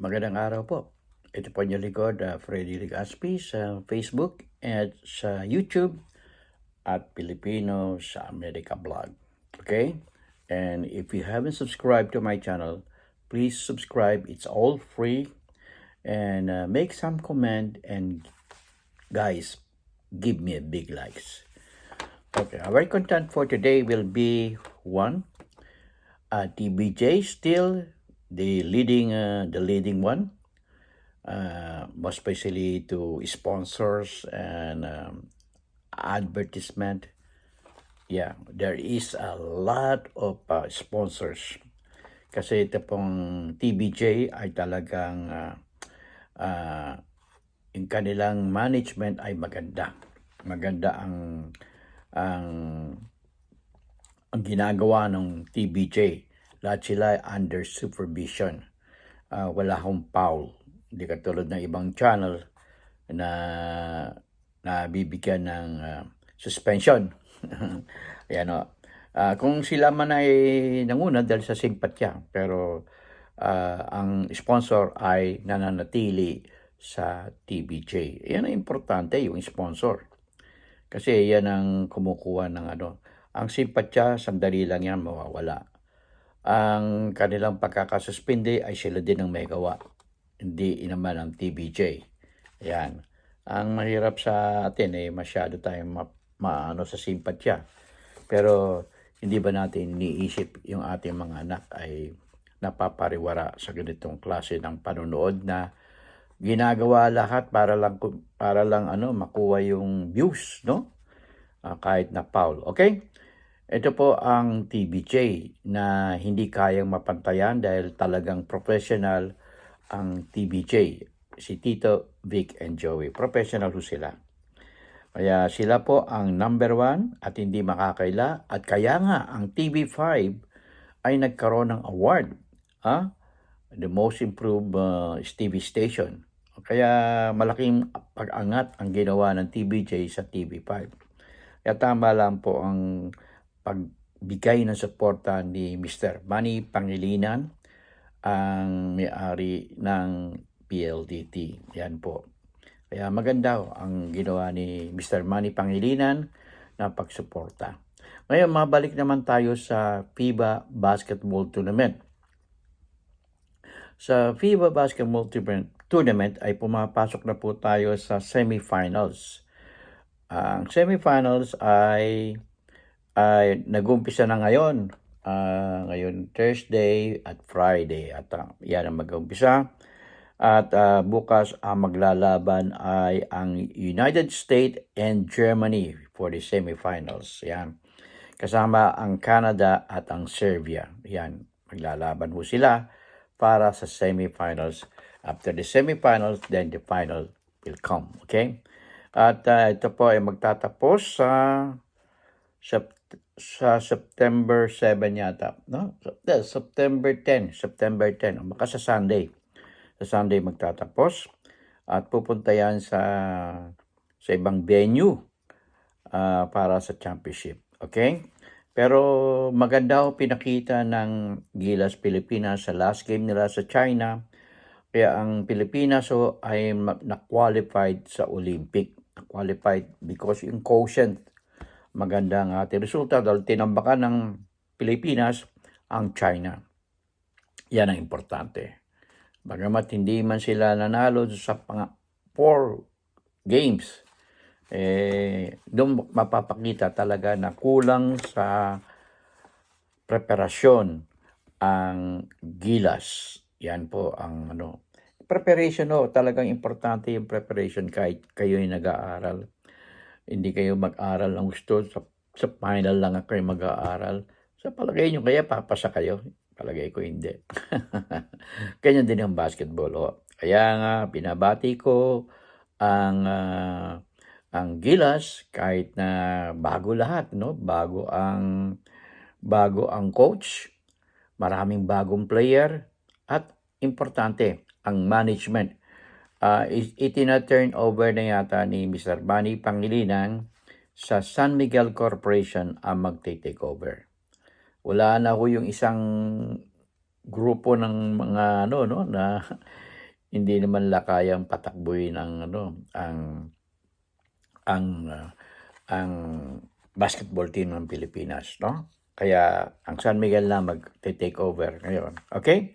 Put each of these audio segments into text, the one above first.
Magandang araw po. Ito po yung likod, Freddy Ligaspi sa Facebook at sa YouTube at Filipino sa America Blog. Okay? And if you haven't subscribed to my channel, please subscribe. It's all free. And make some comment and guys, give me a big likes. Okay, our content for today will be one, TBJ still the leading one. Most especially to sponsors and advertisement. Yeah, there is a lot of sponsors. Kasi ito pong TBJ ay talagang yung kanilang management ay maganda. Maganda ang ginagawa ng TBJ. Lahat sila under supervision. Wala akong foul. Hindi katulad ng ibang channel na bibigyan ng suspension. Ayan o. Kung sila man ay nanguna dahil sa simpatya, pero ang sponsor ay nananatili sa TBJ. Yan ang importante, yung sponsor. Kasi yan ang kumukuha ng ano. Ang simpatya, sandali lang yan, mawawala. Ang kanilang pagkakasuspinde ay sila din ang may gawa. Hindi naman ang TBJ. Ayan. Ang mahirap sa atin masyado tayong maano sa simpatya. Pero hindi ba natin iniisip yung ating mga anak ay napapariwara sa ganitong klase ng panonood na ginagawa lahat para lang makuha yung views, no? Kahit na foul. Okay? Ito po ang TBJ na hindi kayang mapantayan dahil talagang professional ang TBJ. Si Tito, Vic, and Joey. Professional ho sila. Kaya sila po ang number one at hindi makakaila. At kaya nga ang TV5 ay nagkaroon ng award. The most improved TV station. Kaya malaking pag-angat ang ginawa ng TBJ sa TV5. Kaya tama lang po ang pagbigay ng suporta ni Mr. Manny Pangilinan, ang may-ari ng PLDT. Yan po. Kaya maganda ang ginawa ni Mr. Manny Pangilinan na pagsuporta. Ngayon, mabalik naman tayo sa FIBA Basketball Tournament. Sa FIBA Basketball Tournament ay pumapasok na po tayo sa semifinals. Ang semifinals ay nag-umpisa na ngayon. Ngayon Thursday at Friday. At yan ang mag-umpisa. At bukas ang maglalaban ay ang United States and Germany for the semifinals. Yan. Kasama ang Canada at ang Serbia. Yan. Maglalaban po sila para sa semifinals. After the semifinals, then the final will come. Okay? At ito po ay magtatapos sa September 7 yata. No? September 10. Baka sa Sunday. Sa Sunday magtatapos. At pupunta yan sa ibang venue para sa championship. Okay? Pero maganda ho pinakita ng Gilas Pilipinas sa last game nila sa China. Kaya ang Pilipinas ay na-qualified sa Olympic. Na-qualified because yung quotient maganda ang ating resulta dahil tinambakan ng Pilipinas ang China. Yan ang importante. Bagamat hindi man sila nanalo sa 4 games, doon mapapakita talaga na kulang sa preparasyon ang Gilas. Yan po ang preparation talagang importante yung preparation kahit kayo ay nag-aaral. Hindi kayo mag-aral ng gusto, sa final lang kayo mag-aaral. Sa palagay nyo kaya papasa kayo? Palagay ko hindi. Ganyan din ang basketball. Kaya nga binabati ko ang Gilas kahit na bago lahat, no? Bago ang coach, maraming bagong player at importante ang management. Itina-turn over na yata ni Mr. Manny Pangilinan sa San Miguel Corporation ang magte-take over. Wala na ho yung isang grupo ng mga na hindi naman nila kayang patakbuhin ang ano, ang ah, ang basketball team ng Pilipinas, no? Kaya ang San Miguel na magte-take over ngayon. Okay?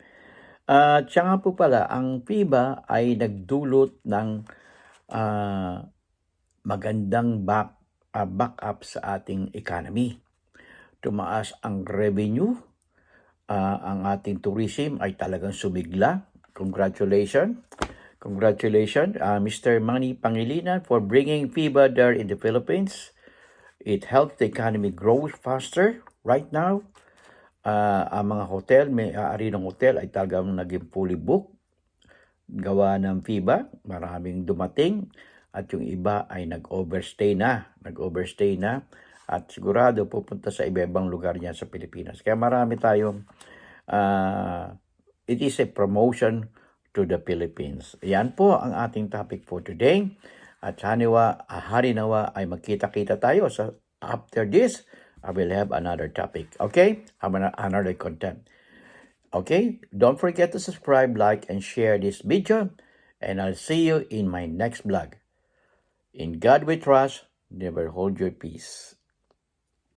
At siya nga po pala, ang FIBA ay nagdulot ng ah, magandang backup sa ating economy. Tumaas ang revenue, ang ating tourism ay talagang sumigla. Congratulations. Congratulations, Mr. Manny Pangilinan, for bringing FIBA there in the Philippines. It helps the economy grow faster right now. Ang mga hotel, may-ari ng hotel ay talagang naging fully booked. Gawa ng FIBA, maraming dumating at yung iba ay nag-overstay na. At sigurado pupunta sa iba-ibang lugar niya sa Pilipinas. Kaya marami tayong it is a promotion to the Philippines. Yan po ang ating topic for today. At harinawa ay magkita-kita tayo. So after this, I will have another topic. Okay? Have another content. Okay? Don't forget to subscribe, like, and share this video. And I'll see you in my next vlog. In God we trust, never hold your peace.